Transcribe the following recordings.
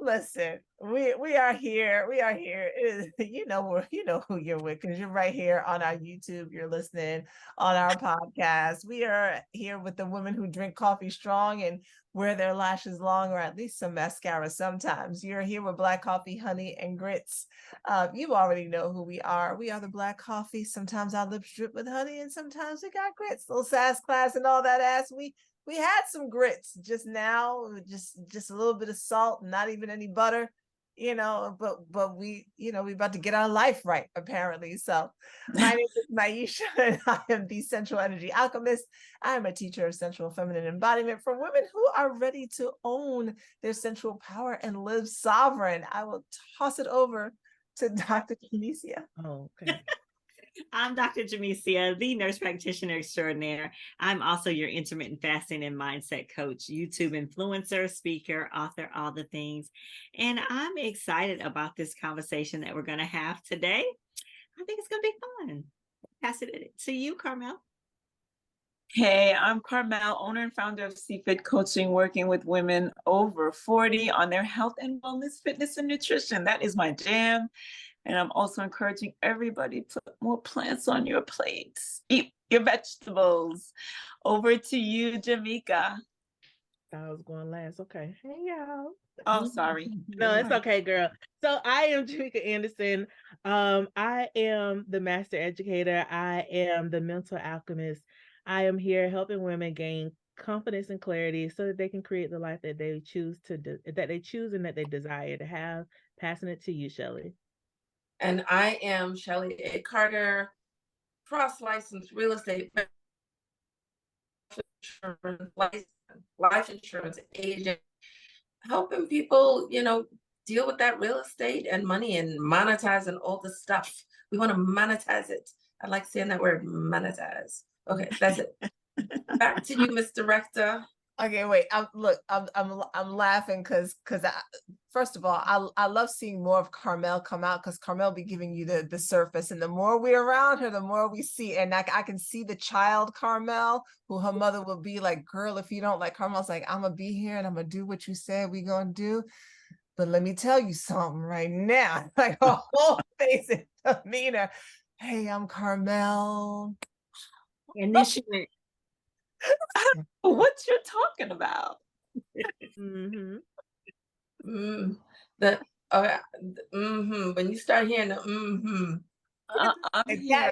Listen, we are here. We are here. You know who you're with because you're right here on our YouTube. You're listening on our podcast. We are here with the women who drink coffee strong and wear their lashes long, or at least some mascara sometimes. You're here with Black Coffee, Honey, and Grits. You already know who we are. We are the Black Coffee. Sometimes our lips drip with honey, and sometimes we got grits. Little sass class and all that ass. We had some grits just now, just a little bit of salt, not even any butter, but we about to get our life right, apparently. So my name is Maisha, and I am the Sensual Energy Alchemist. I am a teacher of sensual feminine embodiment for women who are ready to own their sensual power and live sovereign. I will toss it over to Dr. Tunisia. Oh, okay. I'm Dr. Jamesia, the nurse practitioner extraordinaire. I'm also your intermittent fasting and mindset coach, YouTube influencer, speaker, author, all the things. And I'm excited about this conversation that we're going to have today. I think it's going to be fun. Pass it to you, Carmel. Hey, I'm Carmel, owner and founder of CFIT Coaching, working with women over 40 on their health and wellness, fitness, and nutrition. That is my jam. And I'm also encouraging everybody to put more plants on your plates. Eat your vegetables. Over to you, Jamaica. I was going last. Okay. Hey, y'all. Oh, sorry. No, it's okay, girl. So I am Jamaica Anderson. I am the master educator. I am the mental alchemist. I am here helping women gain confidence and clarity so that they can create the life that they choose and that they desire to have. Passing it to you, Shelley. And I am Shelley A. Carter, cross-licensed real estate life insurance agent, helping people, deal with that real estate and money and monetizing all the stuff. We want to monetize it. I like saying that word, monetize. Okay, that's it. Back to you, Miss Director. Okay, wait. I'm laughing because first of all, I love seeing more of Carmel come out because Carmel be giving you the surface, and the more we're around her, the more we see. And I can see the child Carmel, who her mother will be like, "Girl, if you don't like," Carmel's like, "I'm gonna be here and I'm gonna do what you said we gonna do." But let me tell you something right now, like her whole face and demeanor. Hey, I'm Carmel. And then she went, What you're talking about? Mm-hmm. When you start hearing the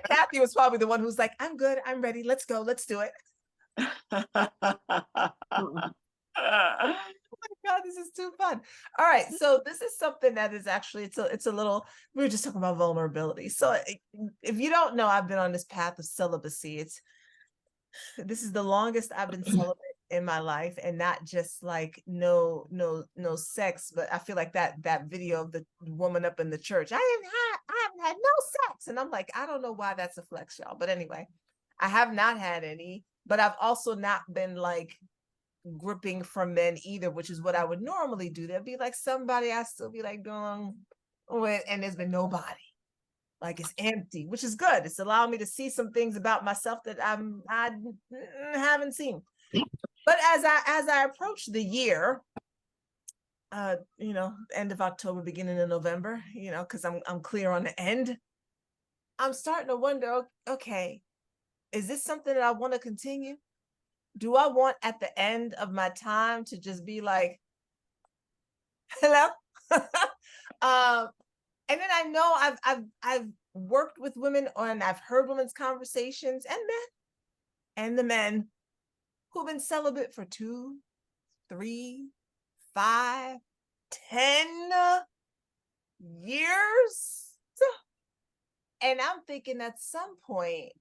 Kathy was probably the one who's like, "I'm good, I'm ready, let's go, let's do it." Oh my God, this is too fun. All right, so this is something that is actually it's a little, we were just talking about vulnerability. So if you don't know, I've been on this path of celibacy. This is the longest I've been celibate in my life, and not just like no sex, but I feel like that video of the woman up in the church. I haven't had no sex, and I'm like, I don't know why that's a flex, y'all. But anyway, I have not had any, but I've also not been like gripping from men either, which is what I would normally do. There'd be like somebody I still be like going with, and there's been nobody. Like it's empty, which is good. It's allowing me to see some things about myself that I haven't seen. But as I approach the year, end of October, beginning of November, because I'm clear on the end, I'm starting to wonder, okay, is this something that I want to continue? Do I want at the end of my time to just be like, hello? And then I know I've worked with women and I've heard women's conversations and the men who've been celibate for 2, 3, 5, 10 years. And I'm thinking at some point,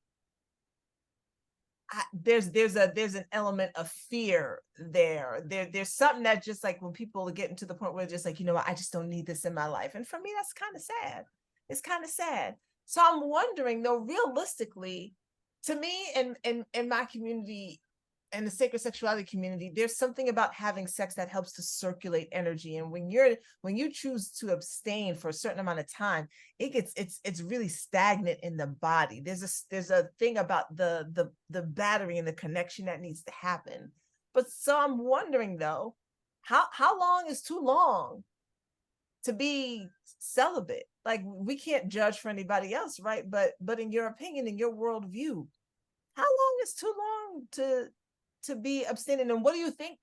there's an element of fear there. There's something that just like when people are getting to the point where they're just like, what, I just don't need this in my life. And for me, that's kind of sad. It's kind of sad. So I'm wondering, though, realistically, to me and in my community and the sacred sexuality community, there's something about having sex that helps to circulate energy. And when you choose to abstain for a certain amount of time, it's really stagnant in the body. There's a thing about the battery and the connection that needs to happen. But so I'm wondering though, how long is too long to be celibate. Like, we can't judge for anybody else, right? But in your opinion, in your worldview, how long is too long to be abstaining? And what do you think,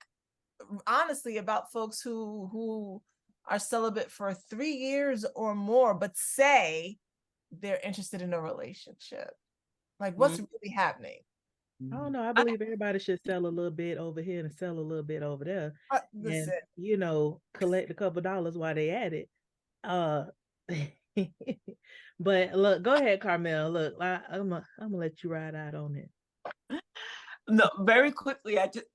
honestly, about folks who are celibate for 3 years or more, but say they're interested in a relationship? Like, what's really happening? I don't know. I believe everybody should sell a little bit over here and sell a little bit over there, and Listen, collect a couple dollars while they at it. Uh, but look, go ahead, Carmel. Look, I'm gonna let you ride out on it. No, very quickly, I just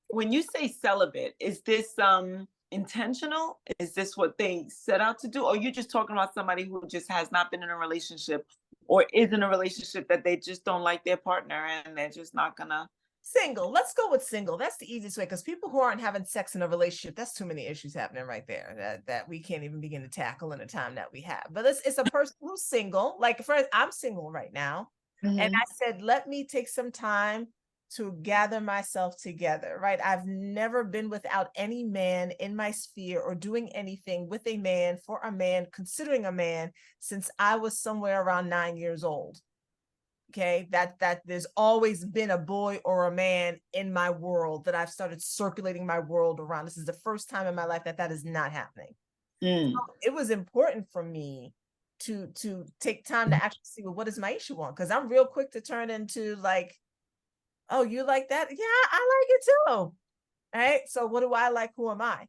when you say celibate, is this intentional? Is this what they set out to do? Or you just talking about somebody who just has not been in a relationship or is in a relationship that they just don't like their partner and they're just not gonna single. Let's go with single. That's the easiest way, because people who aren't having sex in a relationship, that's too many issues happening right there that we can't even begin to tackle in the time that we have. But it's a person who's single. Like, for I'm single right now. And I said, let me take some time to gather myself together, right? I've never been without any man in my sphere or doing anything with a man, for a man, considering a man, since I was somewhere around 9 years old. Okay, that there's always been a boy or a man in my world that I've started circulating my world around. This is the first time in my life that is not happening. So it was important for me to take time to actually see, well, what is my issue on? Because I'm real quick to turn into like, oh, you like that? Yeah, I like it too. All right. So what do I like? Who am I?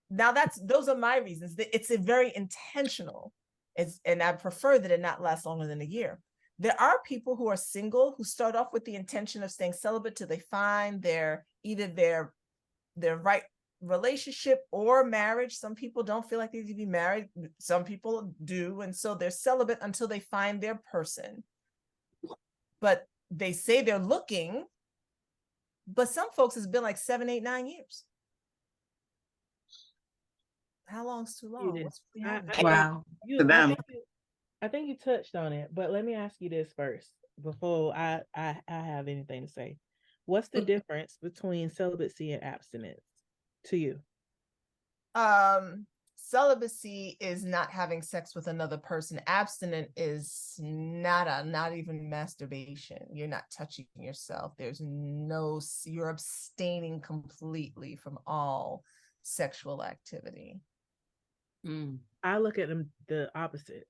Now those are my reasons. It's a very intentional. And I prefer that it not last longer than a year. There are people who are single who start off with the intention of staying celibate till they find either their right relationship or marriage. Some people don't feel like they need to be married. Some people do. And so they're celibate until they find their person. But they say they're looking, but some folks it's been like 7, 8, 9 years. How long's too long? What's really happening? Wow. I think you touched on it, but let me ask you this first before I have anything to say. What's the difference between celibacy and abstinence to you? Celibacy is not having sex with another person. Abstinent is not even masturbation. You're not touching yourself. You're abstaining completely from all sexual activity. I look at them the opposite.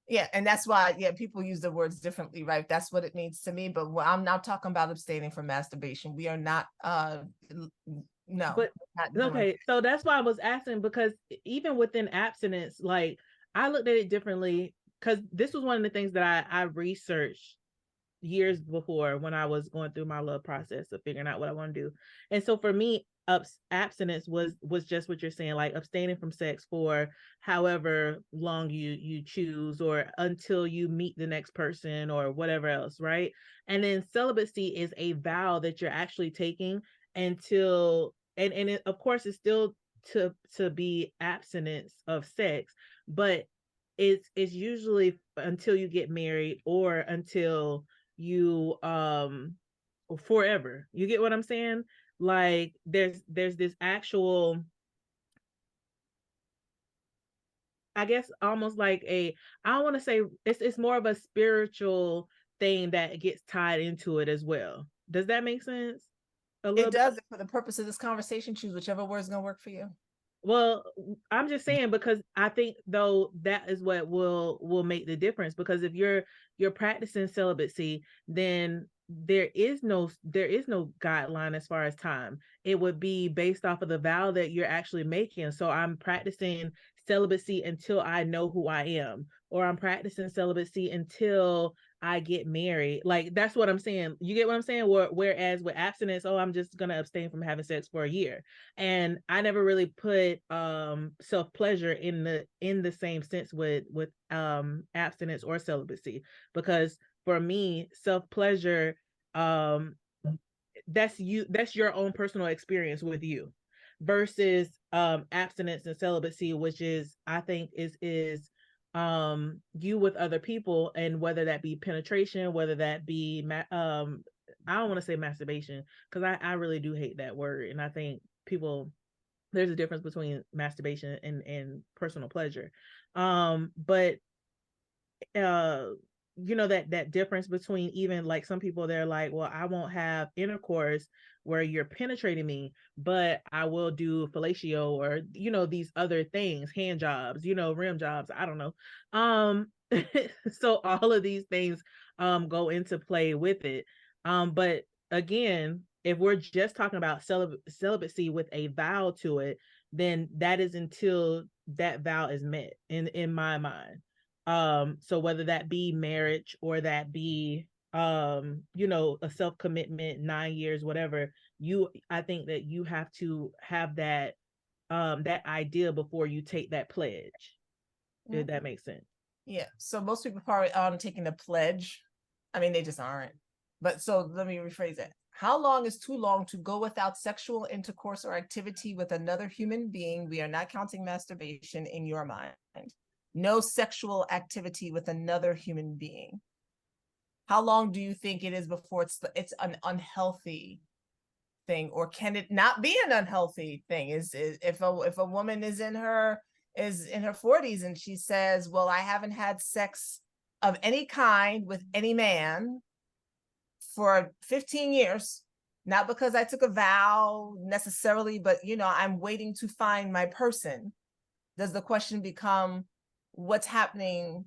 Yeah, and that's why, people use the words differently, right? That's what it means to me. But I'm not talking about abstaining from masturbation. We are not, no. But okay, so that's why I was asking, because even within abstinence, like, I looked at it differently, because this was one of the things that I researched years before when I was going through my little process of figuring out what I want to do. And so for me, abstinence was just what you're saying, like abstaining from sex for however long you choose, or until you meet the next person or whatever else, right? And then celibacy is a vow that you're actually taking until, and it, of course, it's still to be abstinence of sex, but it's usually until you get married or until you forever. You get what I'm saying? Like, there's this actual, I guess, almost like I don't want to say, it's more of a spiritual thing that gets tied into it as well. Does that make sense? It does. For the purpose of this conversation, choose whichever word's gonna work for you. Well, I'm just saying, because I think, though, that is what will make the difference, because if you're practicing celibacy, then there is no guideline as far as time. It would be based off of the vow that you're actually making. So I'm practicing celibacy until I know who I am, or I'm practicing celibacy until I get married. Like, that's what I'm saying. You get what I'm saying? Whereas with abstinence, I'm just gonna abstain from having sex for a year. And I never really put self-pleasure in the same sense with abstinence or celibacy, because for me, self-pleasure, that's your own personal experience with you, versus abstinence and celibacy, which is, I think, is you with other people, and whether that be penetration, whether that be I don't want to say masturbation, because I really do hate that word, and I think people There's a difference between masturbation and personal pleasure. But you know, that difference between, even like some people, they're like, well, I won't have intercourse where you're penetrating me, but I will do fellatio, or, you know, these other things, hand jobs, you know, rim jobs, I don't know. So all of these things go into play with it. But again, if we're just talking about celibacy with a vow to it, then that is until that vow is met, in my mind. So whether that be marriage, or that be you know, a self-commitment, 9 years, whatever, I think that you have to have that idea before you take that pledge, if that makes sense. Yeah. So most people probably taking the pledge. I mean, they just aren't. But so let me rephrase it. How long is too long to go without sexual intercourse or activity with another human being? We are not counting masturbation in your mind. No sexual activity with another human being. How long do you think it is before it's an unhealthy thing, or can it not be an unhealthy thing? Is if a woman is in her 40s and she says, well, I haven't had sex of any kind with any man for 15 years, not because I took a vow necessarily, but you know, I'm waiting to find my person. Does the question become, what's happening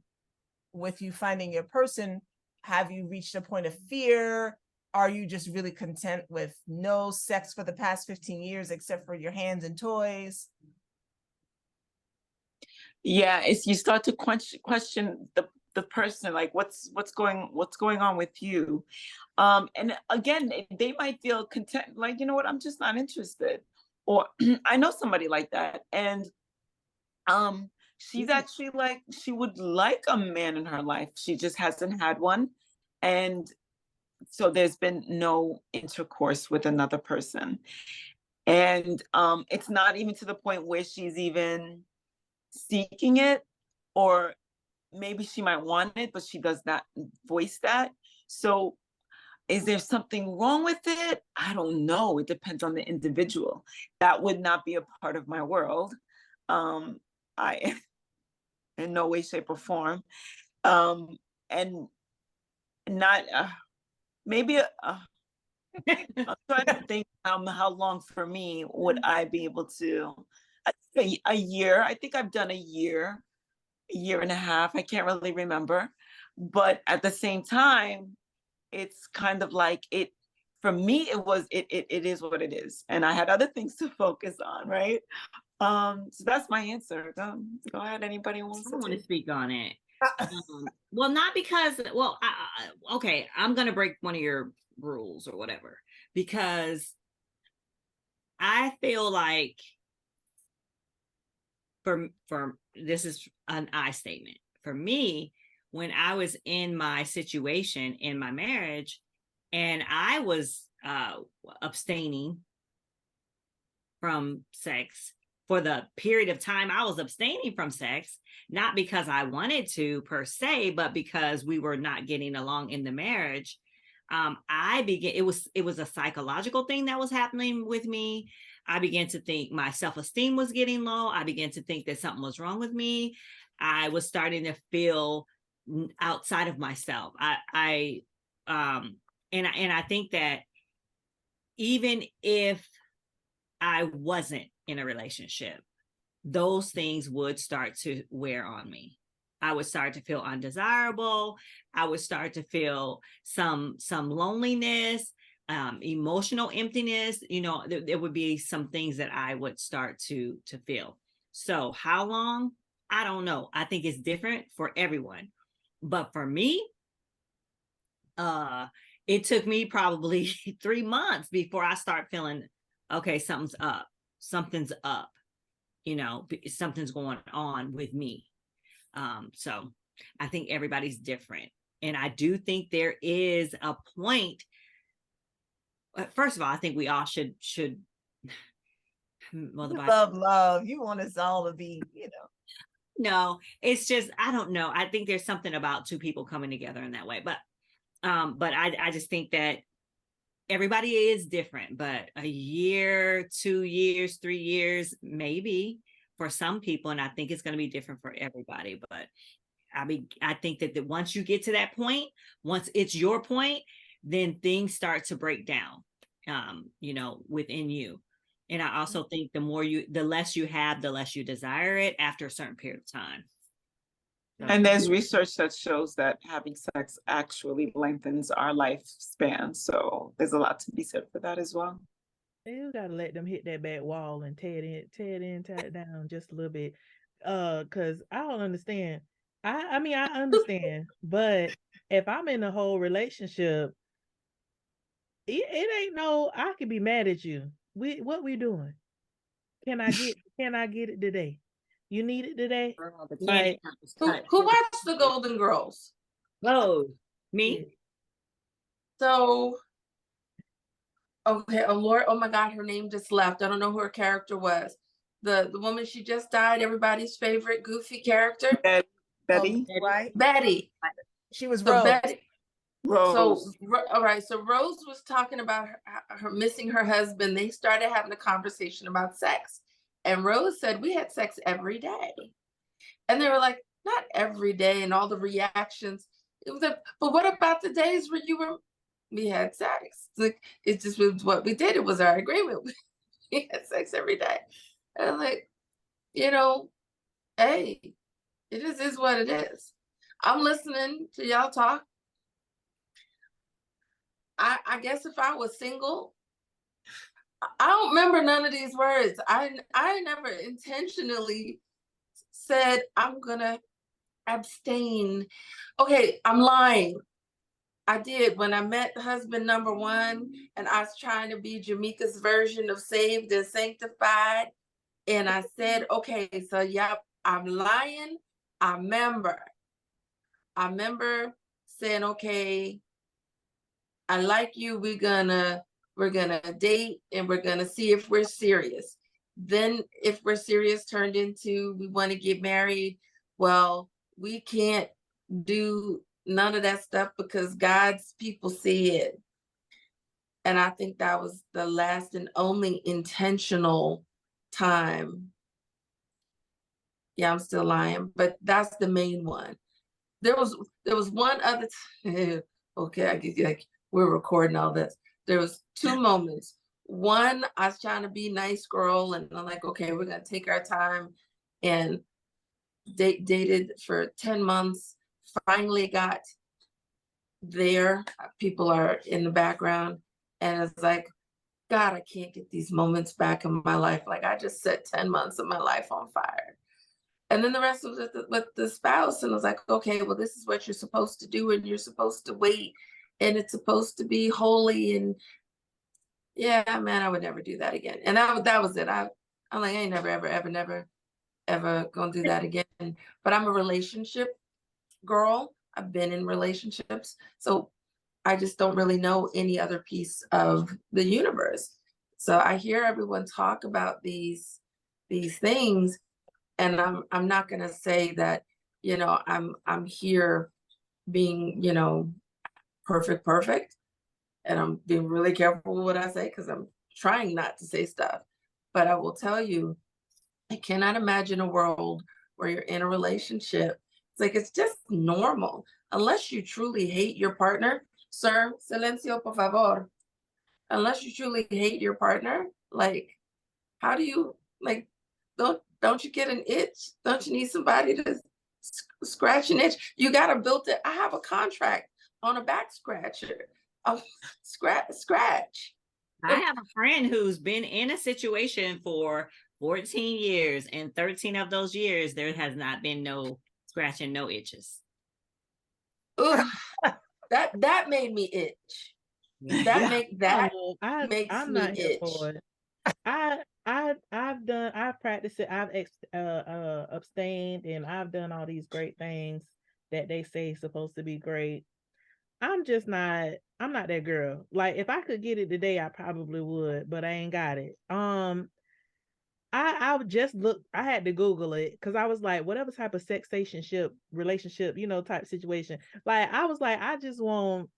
with you finding your person? Have you reached a point of fear? Are you just really content with no sex for the past 15 years except for your hands and toys? Yeah, it's, you start to question the person, like what's going on with you. And again, they might feel content, like, you know what, I'm just not interested. Or I know somebody like that, and she's actually like, she would like a man in her life, she just hasn't had one. And so there's been no intercourse with another person. And it's not even to the point where she's even seeking it, or maybe she might want it, but she does not voice that. So is there something wrong with it? I don't know. It depends on the individual. That would not be a part of my world. I, in no way, shape, or form. And not, maybe, I'm trying to think how long for me would I be able to, I think a year. I think I've done a year and a half. I can't really remember. But at the same time, it's kind of like it, for me, it is what it is. And I had other things to focus on, right? So that's my answer. Go ahead, anybody wants I to want to take? speak on it. Well, not because, well, okay, I'm going to break one of your rules or whatever, because I feel like for this is an I statement. For me, when I was in my situation in my marriage and I was abstaining from sex for the period of time I was abstaining from sex, not because I wanted to per se, but because we were not getting along in the marriage. I began, it was a psychological thing that was happening with me. I began to think my self-esteem was getting low. I began to think that something was wrong with me. I was starting to feel outside of myself. And I think that even if I wasn't in a relationship, those things would start to wear on me. I would start to feel undesirable. I would start to feel some loneliness, emotional emptiness. You know, there would be some things that I would start to feel. So how long? I don't know. I think it's different for everyone. But for me, it took me probably 3 months before I start feeling, okay, something's up. Something's up. You know, something's going on with me. So I think everybody's different. And I do think there is a point. First of all, I think we all should well, love. You want us all to be, you know. No, it's just, I don't know. I think there's something about two people coming together in that way. But I just think that everybody is different, but a year, 2 years, 3 years, maybe for some people. And I think it's going to be different for everybody. But I mean, I think that once you get to that point, once it's your point, then things start to break down, within you. And I also think the less you have, the less you desire it after a certain period of time. And there's research that shows that having sex actually lengthens our lifespan. So there's a lot to be said for that as well. You gotta let them hit that back wall and tear it down just a little bit. Cause I don't understand. I mean I understand, but if I'm in a whole relationship, it ain't no I could be mad at you. What we doing? Can I get it today? You need it today? Like Who watched the Golden Girls? Oh, me? So okay, oh Lord, oh my God, her name just left. I don't know who her character was. The woman, she just died, everybody's favorite goofy character. Betty? Right? Betty. She was So Rose. Betty. Rose. So all right, so Rose was talking about her missing her husband. They started having a conversation about sex. And Rose said, we had sex every day. And they were like, not every day, and all the reactions. It was but what about the days where we had sex? Like, it just was what we did. It was our agreement. We had sex every day. And I'm like, hey, it just is what it is. I'm listening to y'all talk. I guess if I was single, I don't remember none of these words. I never intentionally said I'm gonna abstain. Okay, I'm lying. I did when I met husband number one, and I was trying to be Jamaica's version of saved and sanctified. And I said, okay, so yep, I'm lying. I remember saying, okay, I like you. We're gonna date, and we're gonna see if we're serious. Then if we're serious turned into we want to get married, well, we can't do none of that stuff because God's people see it. And I think that was the last and only intentional time. Yeah, I'm still lying, but that's the main one. There was one other okay, I get like we're recording all this. There was 2 moments. One, I was trying to be nice girl, and I'm like, okay, we're gonna take our time, and dated for 10 months. Finally got there. People are in the background, and it's like, God, I can't get these moments back in my life. Like I just set 10 months of my life on fire. And then the rest was with the spouse. And I was like, okay, well, this is what you're supposed to do. And you're supposed to wait. And it's supposed to be holy. And yeah, man, I would never do that again. And that was it. I'm like, I ain't never, ever, ever, never, ever gonna do that again. But I'm a relationship girl. I've been in relationships. So I just don't really know any other piece of the universe. So I hear everyone talk about these things. And I'm not going to say that, I'm here being, perfect. And I'm being really careful with what I say because I'm trying not to say stuff. But I will tell you, I cannot imagine a world where you're in a relationship. It's like, it's just normal. Unless you truly hate your partner, sir, silencio, por favor. Unless you truly hate your partner, like, how do you, like, don't you get an itch? Don't you need somebody to scratch an itch? You got to build it. I have a contract on a back scratcher. Scratch. I have a friend who's been in a situation for 14 years, and 13 of those years, there has not been no scratching, no itches. Ugh, that made me itch. That makes I'm me not here itch. for it. I've practiced it. I've abstained, and I've done all these great things that they say is supposed to be great. I'm not that girl. Like if I could get it today, I probably would, but I ain't got it. I would just look. I had to Google it because I was like, whatever type of relationship, type situation. Like I was like, I just want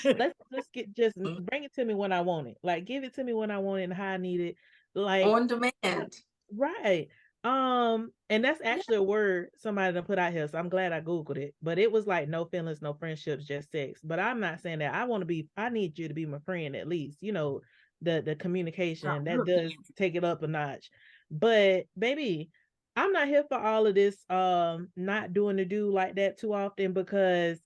Let's get just bring it to me when I want it. Like give it to me when I want it and how I need it. Like On demand. right. And that's actually a word somebody done put out here. So I'm glad I Googled it. But it was like no feelings, no friendships, just sex. But I'm not saying that. I need you to be my friend at least. You know, the communication that does take it up a notch. But baby, I'm not here for all of this not doing the do like that too often, because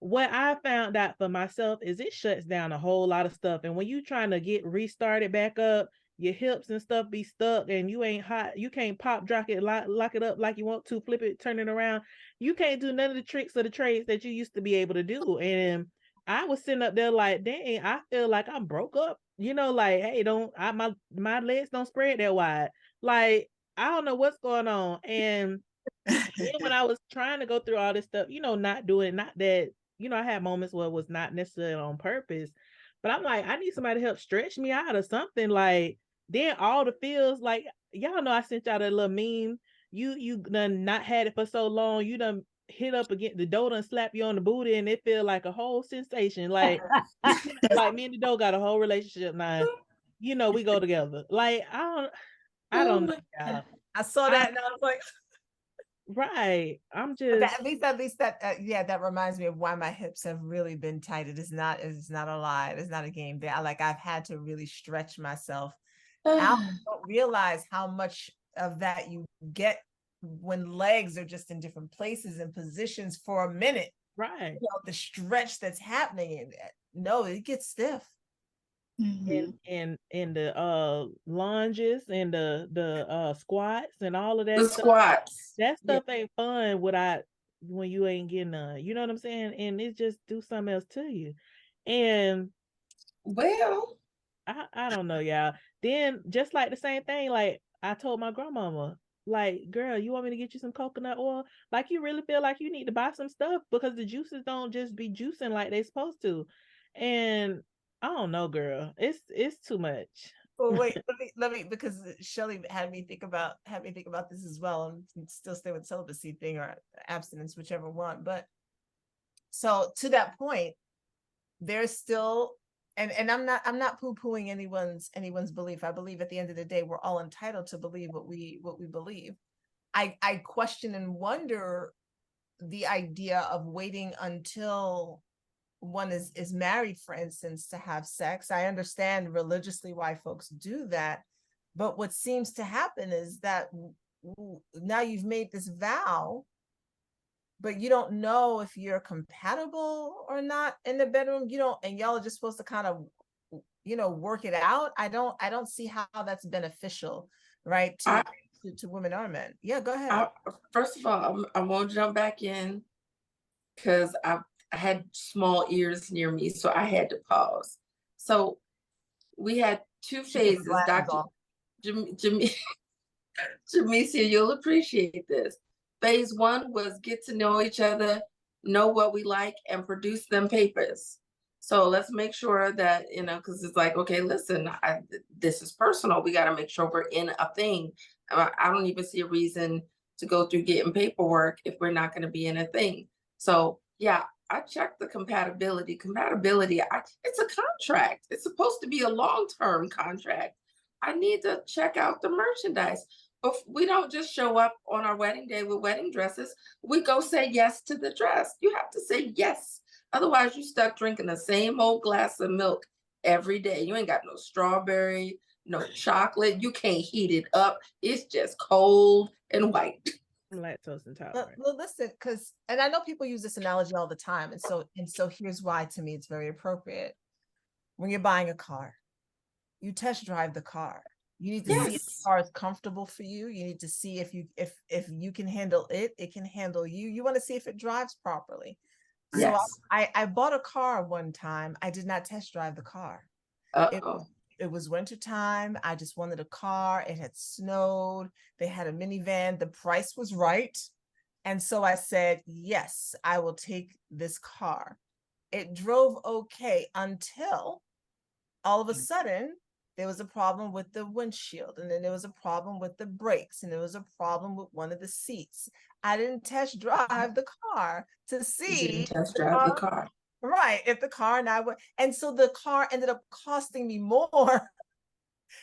what I found out for myself is it shuts down a whole lot of stuff. And when you trying to get restarted back up, your hips and stuff be stuck and you ain't hot, you can't pop, drop it, lock it up like you want to, flip it, turn it around. You can't do none of the tricks or the trades that you used to be able to do. And I was sitting up there like, dang, I feel like I'm broke up. You know, like, hey, my legs don't spread that wide. Like, I don't know what's going on. And then when I was trying to go through all this stuff, not doing it, not that, I had moments where it was not necessarily on purpose, but I'm like, I need somebody to help stretch me out or something. Like, then all the feels, like, y'all know I sent y'all that little meme. You done not had it for so long, you done hit up against the door and slap you on the booty, and it feel like a whole sensation. Like, like me and the dough got a whole relationship now. We go together. Like, I don't know, y'all. I saw that and I was like, right. I'm but just at least that yeah, that reminds me of why my hips have really been tight. It's not a lie. It's not a game. I've had to really stretch myself out. I don't realize how much of that you get when legs are just in different places and positions for a minute. right. The stretch that's happening in that. No, it gets stiff. And the lunges and the squats and all of that The stuff. squats. That stuff ain't fun when you ain't getting none. You know what I'm saying? And it just do something else to you. And Well, I don't know, y'all. Then just like the same thing, like I told my grandmama, like, girl, you want me to get you some coconut oil? Like, you really feel like you need to buy some stuff because the juices don't just be juicing like they supposed to. And I don't know, girl. It's too much. Well, wait, let me because Shelly had me think about this as well, and still stay with celibacy thing or abstinence, whichever one. But so to that point, there's still, and I'm not poo-pooing anyone's belief. I believe at the end of the day, we're all entitled to believe what we believe. I question and wonder the idea of waiting until one is married, for instance, to have sex. I understand religiously why folks do that, but what seems to happen is that now you've made this vow, but you don't know if you're compatible or not in the bedroom. You don't, and y'all are just supposed to kind of, work it out. I don't see how that's beneficial, right? To women or men. Yeah, go ahead. First of all, I won't jump back in because I had small ears near me, so I had to pause. So we had two phases. Dr. Jamesia, you'll appreciate this. Phase one was get to know each other, know what we like, and produce them papers. So let's make sure that, because it's like, okay, listen, this is personal. We got to make sure we're in a thing. I don't even see a reason to go through getting paperwork if we're not going to be in a thing. So yeah, I checked the compatibility. It's a contract. It's supposed to be a long-term contract. I need to check out the merchandise. But we don't just show up on our wedding day with wedding dresses. We go say yes to the dress. You have to say yes. Otherwise, you're stuck drinking the same old glass of milk every day. You ain't got no strawberry, no chocolate. You can't heat it up. It's just cold and white. I'm lactose intolerant. Well, listen, and I know people use this analogy all the time, and so here's why to me it's very appropriate. When you're buying a car, you test drive the car. You need to see if the car is comfortable for you. You need to see if you can handle it, it can handle you. You want to see if it drives properly. So I bought a car one time. I did not test drive the car. It was winter time. I just wanted a car. It had snowed. They had a minivan. The price was right. And so I said, yes, I will take this car. It drove okay until all of a sudden there was a problem with the windshield, and then there was a problem with the brakes, and there was a problem with one of the seats. I didn't test drive the car to see test drive the car. Right. If the car and I would, and so the car ended up costing me more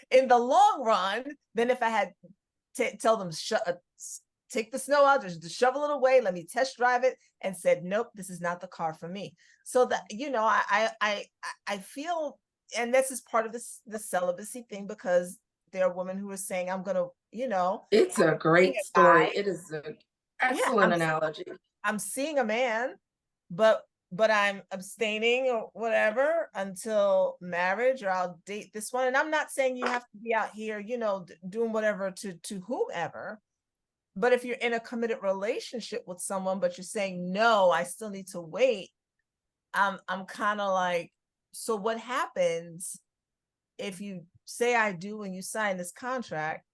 in the long run than if I had to tell them, take the snow out, just shovel it away, let me test drive it, and said, nope, this is not the car for me. So that, I feel, and this is part of the celibacy thing, because there are women who are saying, I'm gonna, It's a great a story. guy. It is an Yeah, excellent analogy. I'm seeing a man, but I'm abstaining or whatever until marriage, or I'll date this one. And I'm not saying you have to be out here, doing whatever to whomever. But if you're in a committed relationship with someone, but you're saying, no, I still need to wait, I'm kind of like, so what happens if you say I do and you sign this contract,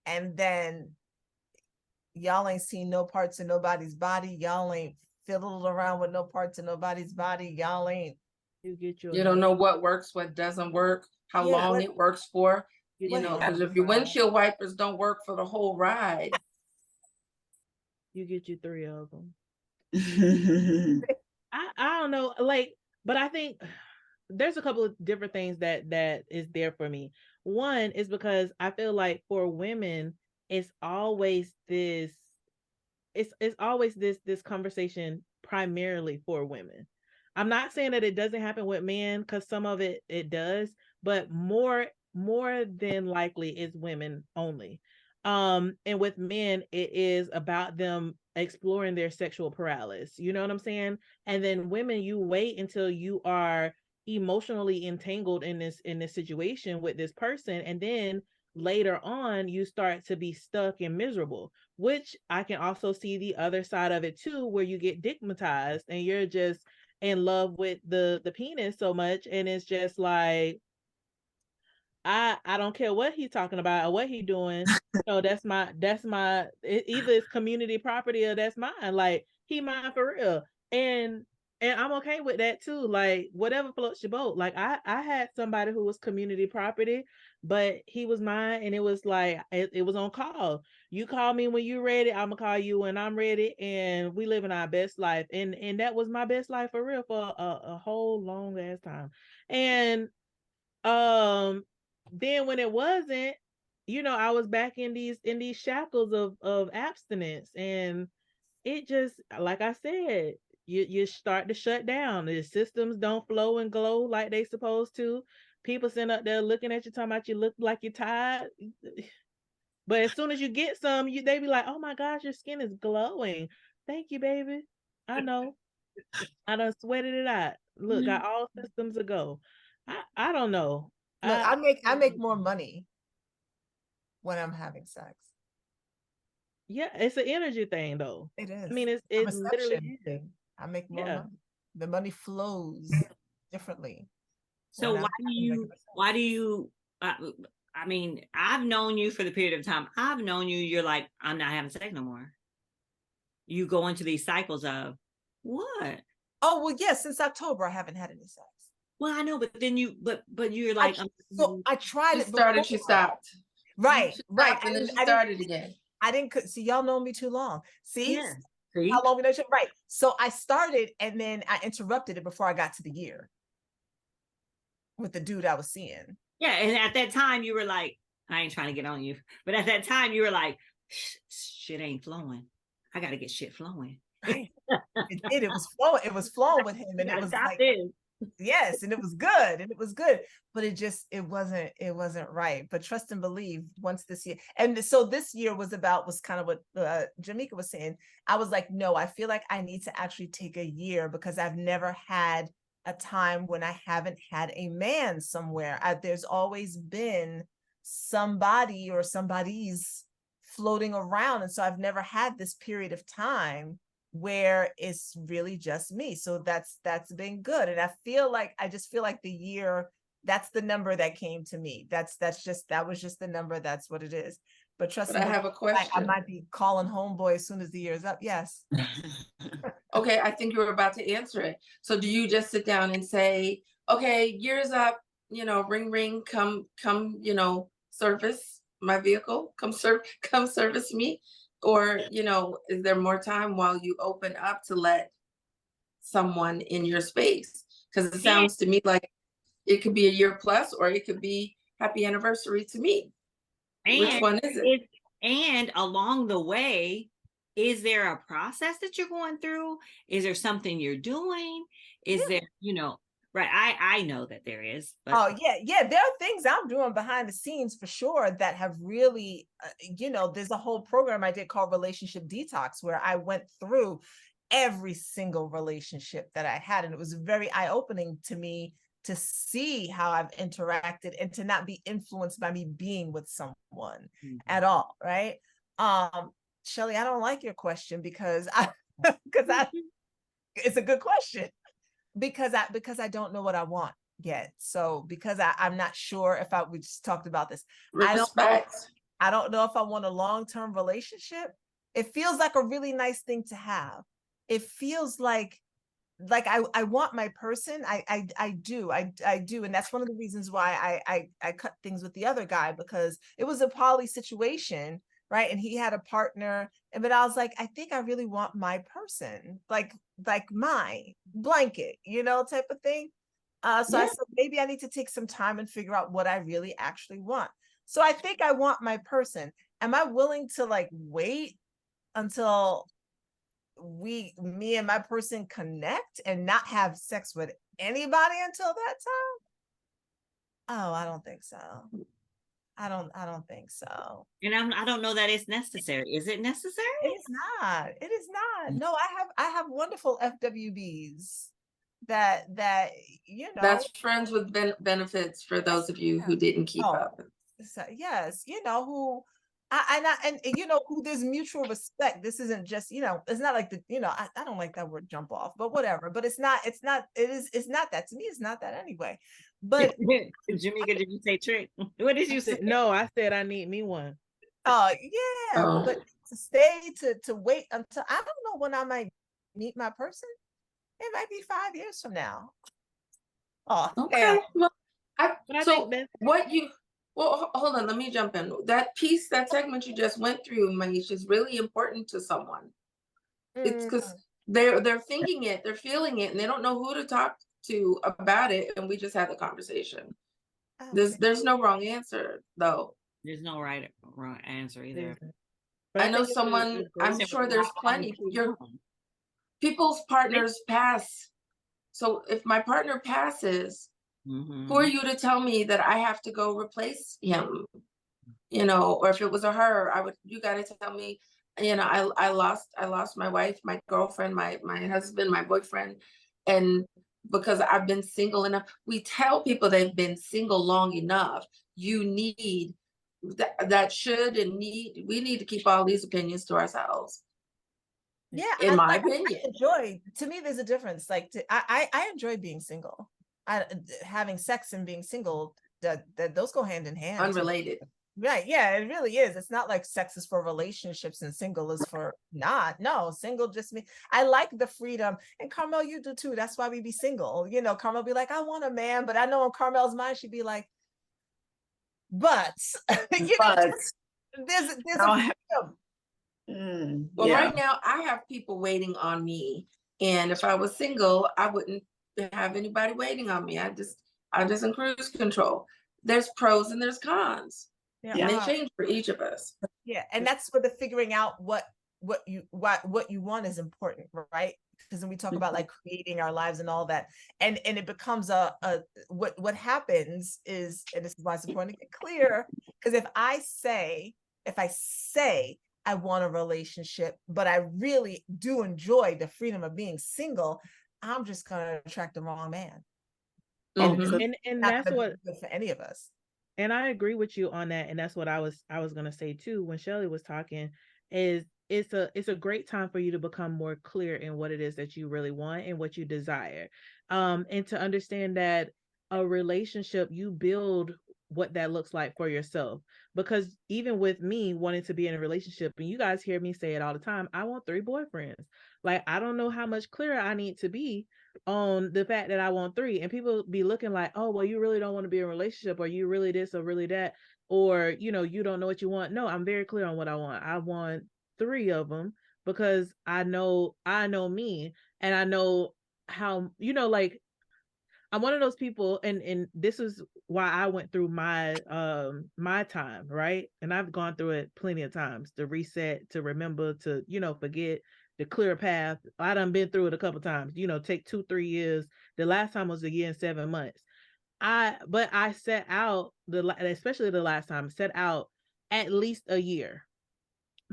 and then y'all ain't seen no parts of nobody's body, y'all ain't fiddled around with no parts of nobody's body, y'all ain't, You don't know what works, what doesn't work, how Yeah, long it works for. What Because if your windshield wipers don't work for the whole ride, you get you 3 of them. I don't know, like, but I think there's a couple of different things that is there for me. One is because I feel like for women, it's always this it's always this conversation primarily for women. I'm not saying that it doesn't happen with men, because some of it does, but more than likely is women only. And with men, it is about them exploring their sexual paralysis. You know what I'm saying? And then women, you wait until you are emotionally entangled in this situation with this person, and then later on you start to be stuck and miserable, which I can also see the other side of it too, where you get digmatized and you're just in love with the penis so much, and it's just like, I don't care what he's talking about or what he doing. No, either it's community property or that's mine. Like, he mine for real. And I'm okay with that too. Like, whatever floats your boat. Like, I had somebody who was community property, but he was mine, and it was like it was on call. You call me when you're ready, I'm gonna call you when I'm ready, and we living our best life. And that was my best life for real for a whole long ass time. And um then when it wasn't, I was back in these shackles of abstinence, and it just, like I said, you start to shut down. The systems don't flow and glow like they supposed to. People sitting up there looking at you, talking about you look like you're tired. But as soon as you get some, they be like, oh my gosh, your skin is glowing. Thank you, baby. I know. I done sweated it out. Look, got all systems a go. I don't know. Look, I I make more money when I'm having sex. Yeah, it's an energy thing though. It is. I mean, A it literally reception is. thing. I make more Yeah. money. The money flows differently. So when I'm having regular sex. why do you, I mean, I've known you for the period of time I've known you, you're like, I'm not having sex no more. You go into these cycles of what? Oh, well, yes, since October, I haven't had any sex. Well, I know, but then but you're like, So I tried she it started, before. she stopped. Right, She right. stopped, and then she I started again. I didn't see, y'all know me too long. See, yeah. See? how long we know each other? Right. So I started, and then I interrupted it before I got to the year with the dude I was seeing. Yeah, and at that time you were like, I ain't trying to get on you, but at that time you were like, shit ain't flowing. I got to get shit flowing. Right. It was flowing. It was flowing with him, and it was like, this. yes, and it was good, but it wasn't right. But trust and believe, once this year, and so this year was kind of what Jamaica was saying. I was like, no, I feel like I need to actually take a year, because I've never had a time when I haven't had a man somewhere. There's always been somebody or somebody's floating around, and so I've never had this period of time where it's really just me. So that's been good. And I just feel like the year, that's the number that came to me. That was just the number. That's what it is. But trust me, I have a question. I might be calling homeboy as soon as the year is up. Yes. Okay, I think you were about to answer it. So do you just sit down and say, okay, year's up, ring, ring, come, service my vehicle, come service me? Or, is there more time while you open up to let someone in your space? Because it Yeah. sounds to me like it could be a year plus, or it could be happy anniversary to me. Which And one is it? and along the way, is there a process that you're going through? Is there something you're doing? Is Yeah. there, right? I know that there is, but Oh yeah, there are things I'm doing behind the scenes for sure that have really, there's a whole program I did called Relationship Detox where I went through every single relationship that I had, and it was very eye-opening to me to see how I've interacted and to not be influenced by me being with someone at all, right? Shelly, I don't like your question because it's a good question because I don't know what I want yet. So because I'm not sure if we just talked about this. Respect. I don't know if I want a long-term relationship. It feels like a really nice thing to have. It feels like I want my person. I do. And that's one of the reasons why I cut things with the other guy, because it was a poly situation, right? And he had a partner, but I was like, I think I really want my person, like my blanket, type of thing. So I Yeah. said maybe I need to take some time and figure out what I really actually want. So I think I want my person. Am I willing to wait until me and my person connect and not have sex with anybody until that time? Oh, I don't think so. I don't think so. and I don't know that it's necessary. Is it necessary? It is not. It is not. No, I have wonderful FWBs that That's friends with benefits for those of you who didn't keep oh, up. so, yes, who who there's mutual respect. This isn't just, it's not like I don't like that word jump off, but whatever. But it's not it's not that to me. It's not that anyway. But Jamaica, did you say trick? What did you say? No, I said I need me one. yeah, Oh. but to stay to wait until I don't know when I might meet my person. It might be 5 years from now. Oh, Okay. Well, But I so think that's what you well, hold on, let me jump in. That segment you just went through, Manish, is really important to someone. It's because they're thinking it, they're feeling it, and they don't know who to talk to about it. And we just had the conversation. There's no wrong answer though. There's no right or wrong answer either. but I know think it's someone, I'm Said, sure well, there's how long plenty. did you Your want? people's partners pass. So if my partner passes, who are you to tell me that I have to go replace him? Or if it was a her, you got to tell me, I lost my wife, my girlfriend, my husband, my boyfriend. And because I've been single enough, we tell people they've been single long enough. You need that should and need, we need to keep all these opinions to ourselves. Yeah, In my opinion. I enjoy. To me, there's a difference. I enjoy being single. Having sex and being single, that those go hand in hand. Unrelated. Right. Yeah, it really is. It's not like sex is for relationships and single is for not. No, single just me. I like the freedom. And Carmel, you do too. That's why we be single. Carmel be like, I want a man, but I know in Carmel's mind, she'd be like, but But there's a I'll freedom. Well, yeah. right now I have people waiting on me. And if I was single, I wouldn't have anybody waiting on me. I'm just in cruise control. There's pros and there's cons. And they change for each of us. Yeah, and that's where the figuring out what you want is important, right? Because when we talk about creating our lives and all that, and it becomes what happens is, and this is why it's important to get clear, because if I say I want a relationship, but I really do enjoy the freedom of being single, I'm just gonna attract the wrong man. and that's what good for any of us. And I agree with you on that. And that's what I was gonna say too when Shelly was talking, is it's a great time for you to become more clear in what it is that you really want and what you desire. And to understand that a relationship, you build what that looks like for yourself. Because even with me wanting to be in a relationship, and you guys hear me say it all the time, I want 3 boyfriends. Like, I don't know how much clearer I need to be on the fact that I want 3. And people be looking like, oh, well, you really don't want to be in a relationship, or you really this or really that, or you don't know what you want. No, I'm very clear on what I want. I want 3 of them because I know me, and I know like I'm one of those people, and this is why I went through my time, right? And I've gone through it plenty of times to reset, to remember, to forget, the clear a path. I done been through it a couple times. Take 2-3 years. The last time was a year and 7 months. But I set out especially the last time, set out at least a year,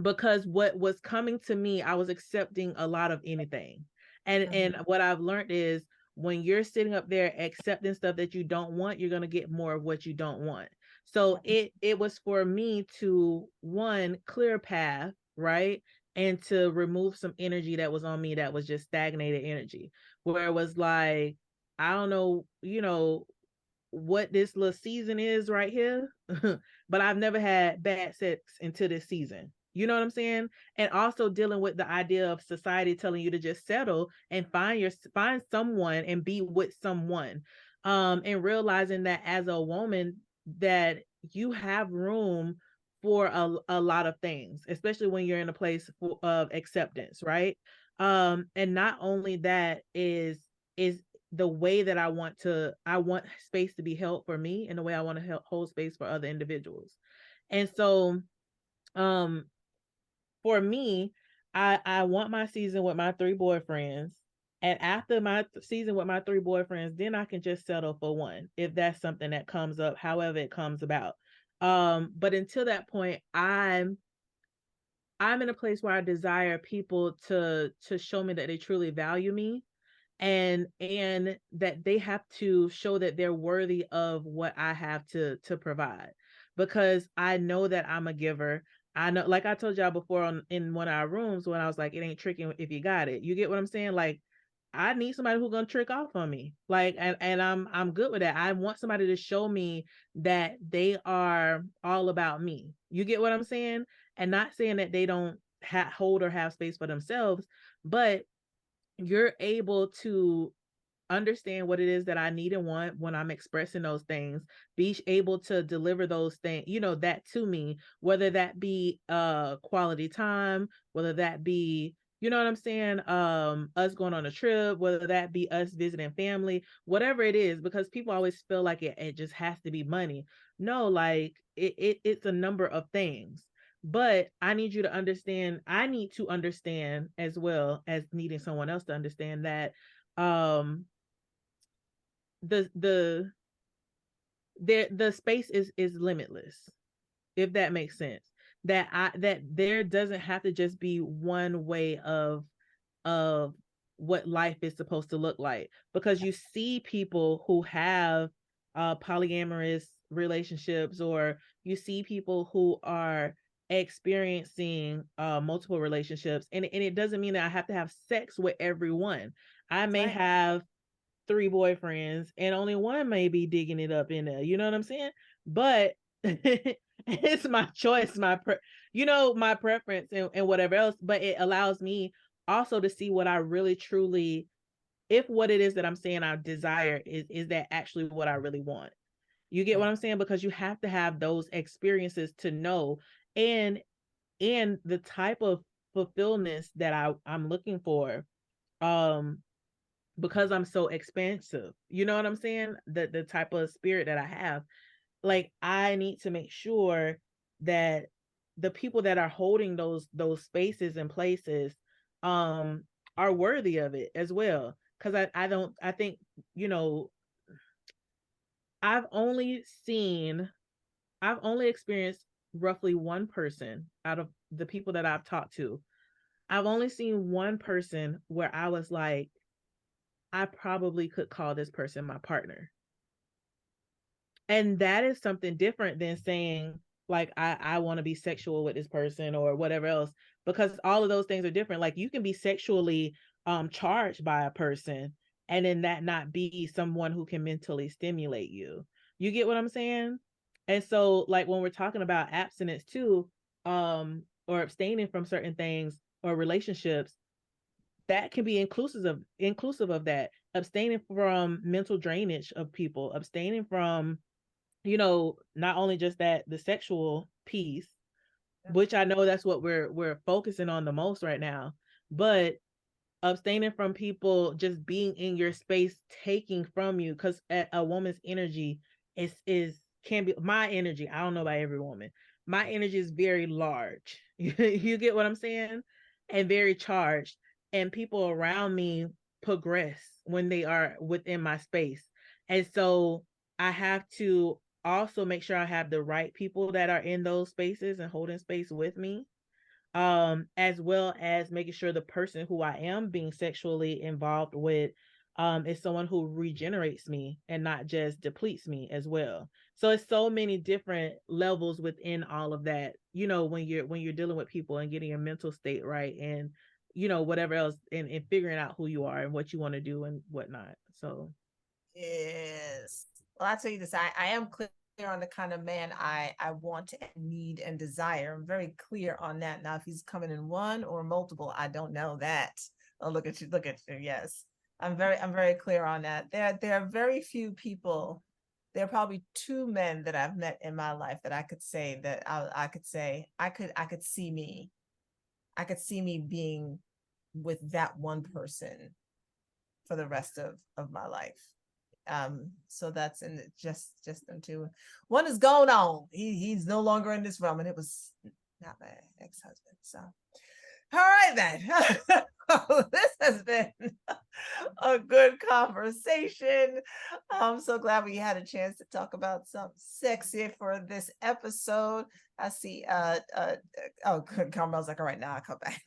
because what was coming to me, I was accepting a lot of anything. And what I've learned is, when you're sitting up there accepting stuff that you don't want, you're going to get more of what you don't want. So it was for me to, one, clear a path, right? And to remove some energy that was on me, that was just stagnated energy, where it was like, I don't know, what this little season is right here, but I've never had bad sex until this season. You know what I'm saying? And also dealing with the idea of society telling you to just settle and find someone and be with someone. And realizing that as a woman, that you have room for a lot of things, especially when you're in a place of acceptance, right? And not only that is the way that I want space to be held for me, and the way I want to hold space for other individuals. And so, um, for me, I want my season with my 3 boyfriends. And after my season with my 3 boyfriends, then I can just settle for one, if that's something that comes up, however it comes about. But until that point, I'm in a place where I desire people to show me that they truly value me, and that they have to show that they're worthy of what I have to provide, because I know that I'm a giver. I know, like I told y'all before in one of our rooms, when I was like, it ain't tricking if you got it. You get what I'm saying? Like, I need somebody who's gonna trick off on me. Like, and I'm good with that. I want somebody to show me that they are all about me. You get what I'm saying? And not saying that they don't hold or have space for themselves, but you're able to understand what it is that I need and want when I'm expressing those things, be able to deliver those things, that to me, whether that be quality time, whether that be, you know what I'm saying, us going on a trip, whether that be us visiting family, whatever it is, because people always feel like it just has to be money. No, like it's a number of things. But I need you to understand, I need to understand, as well as needing someone else to understand, that the the space is limitless, if that makes sense. That there doesn't have to just be one way of what life is supposed to look like, because you see people who have polyamorous relationships, or you see people who are experiencing multiple relationships, and it doesn't mean that I have to have sex with everyone. I may have 3 boyfriends and only one may be digging it up in there. You know what I'm saying? But it's my choice, my preference, and whatever else. But it allows me also to see what I really truly, if what it is that I'm saying I desire is that actually what I really want. You get what I'm saying? Because you have to have those experiences to know, and the type of fulfillment that I'm looking for. Because I'm so expansive. You know what I'm saying? The type of spirit that I have. Like, I need to make sure that the people that are holding those spaces and places are worthy of it as well. Cause I think, you know, I've only experienced roughly one person out of the people that I've talked to. I've only seen one person where I was like, I probably could call this person my partner. And that is something different than saying, like, I want to be sexual with this person or whatever else, because all of those things are different. Like, you can be sexually charged by a person, and then that not be someone who can mentally stimulate you. You get what I'm saying? And so, like, when we're talking about abstinence too, or abstaining from certain things or relationships, that can be inclusive of that, abstaining from mental drainage of people, abstaining from, not only just that, the sexual piece, which I know that's what we're focusing on the most right now, but abstaining from people just being in your space, taking from you, because a woman's energy is can be my energy. I don't know about every woman. My energy is very large. You get what I'm saying? And very charged. And people around me progress when they are within my space. And so I have to also make sure I have the right people that are in those spaces and holding space with me, as well as making sure the person who I am being sexually involved with is someone who regenerates me and not just depletes me as well. So it's so many different levels within all of that, when you're dealing with people and getting your mental state right, and whatever else, and figuring out who you are and what you want to do and whatnot. So yes. Well, I'll tell you this, I am clear on the kind of man I want and need and desire. I'm very clear on that. Now, if he's coming in one or multiple, I don't know that. Oh, look at you, look at you. Yes. I'm very clear on that. There are very few people. There are probably two men that I've met in my life that I could say that I could say I could see me. I could see me being with that one person for the rest of my life. So that's in just them two. One is going on. He's no longer in this realm, and it was not my ex-husband. So all right then. This has been a good conversation. I'm so glad we had a chance to talk about something sexy for this episode. I see oh, Carmel's like, all right, now I come back.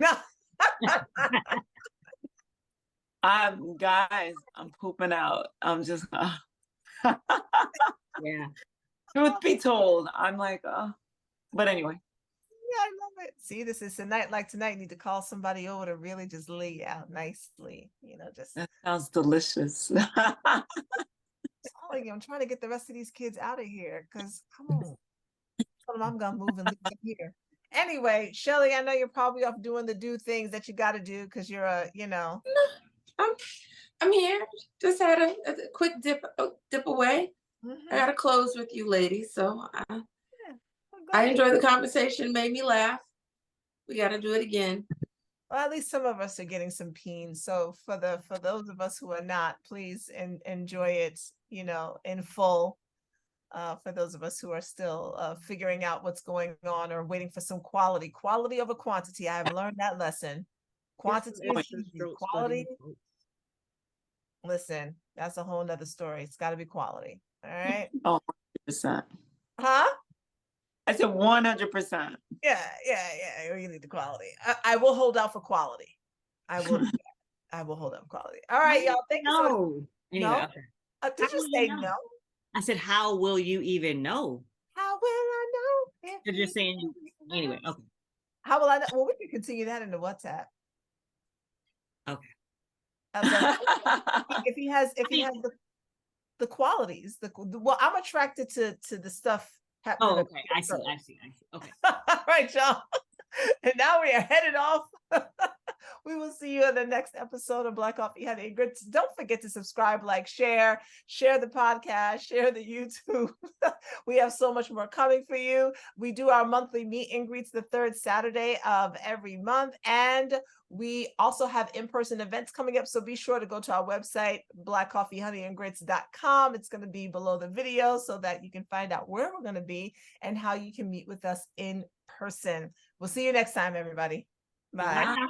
Guys, I'm pooping out. I'm just Yeah. truth be told, I'm like, but anyway. Yeah, I love it. See, this is a night like tonight. You need to call somebody over to really just lay out nicely. Just That sounds delicious. telling you, I'm trying to get the rest of these kids out of here because come on. Tell them I'm gonna move and leave them here. Anyway, Shelly, I know you're probably off doing the things that you got to do because you're No, I'm here. Just had a quick dip away. I got to close with you ladies. So I enjoyed the conversation, made me laugh. We got to do it again. Well, at least some of us are getting some peens. So for those of us who are not, please enjoy it, in full. For those of us who are still figuring out what's going on or waiting for some quality over quantity. I have learned that lesson. Quantity is easy. Quality. Listen, that's a whole nother story. It's got to be quality. All right. Oh, 100%. Huh? I said 100%. Yeah. We need the quality. I will hold out for quality. I will hold out for quality. All right, y'all. Thank you so much. Anyway, No? okay. Did you say no? I said, how will you even know? How will I know? You're just saying you. Anyway, okay. How will I know? Well, we can continue that in the WhatsApp. Okay. If he has the qualities, well, I'm attracted to the stuff happening. Oh, okay. I see. Okay. All right, y'all. And now we are headed off. We will see you in the next episode of Black Coffee Honey and Grits. Don't forget to subscribe, like, share the podcast, share the YouTube. We have so much more coming for you. We do our monthly meet and greets the third Saturday of every month. And we also have in-person events coming up. So be sure to go to our website, blackcoffeehoneyandgrits.com. It's going to be below the video so that you can find out where we're going to be and how you can meet with us in person. We'll see you next time, everybody. Bye. Bye.